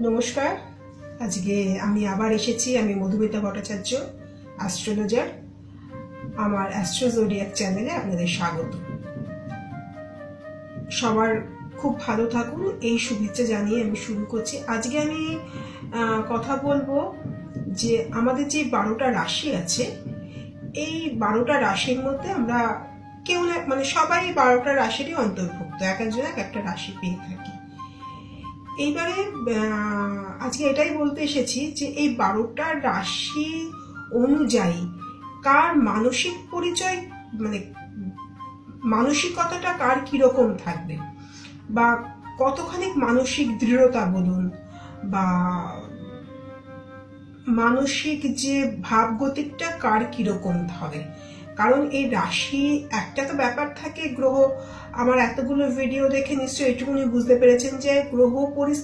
নমস্কার। আজকে আমি আবার এসেছি। আমি মধুমিতা ভট্টাচার্য, অ্যাস্ট্রোলজার। আমার অ্যাস্ট্রো জোডিয়াক চ্যানেলে আপনাদের স্বাগত। সবার খুব ভালো থাকুন এই শুভেচ্ছা জানিয়ে আমি শুরু করছি। আজকে আমি কথা বলবো যে আমাদের যে 12টা রাশি আছে, এই 12টা রাশির মধ্যে আমরা কেউ না, মানে সবাই 12টা রাশিরই অন্তর্ভুক্ত, এক একজন এক একটা রাশি পেয়ে থাকি। এইবারে আজকে এটাই বলতে এসেছি যে এই 12টা রাশি অনুযায়ী কার মানসিক পরিচয়, মানে মানসিকতাটা কার কিরকম থাকবে, বা কতখানি মানসিক দৃঢ়তা বলুন, বা মানসিক যে ভাবগতিকটা কার কিরকম হবে। কারণ এই রাশি একটা তো ব্যাপার থাকে, গ্রহ, আমার এতগুলো ভিডিও দেখে নিশ্চয়ই এটুকুনি বুঝতে পেরেছেন যে গ্রহ পরিস্থিতি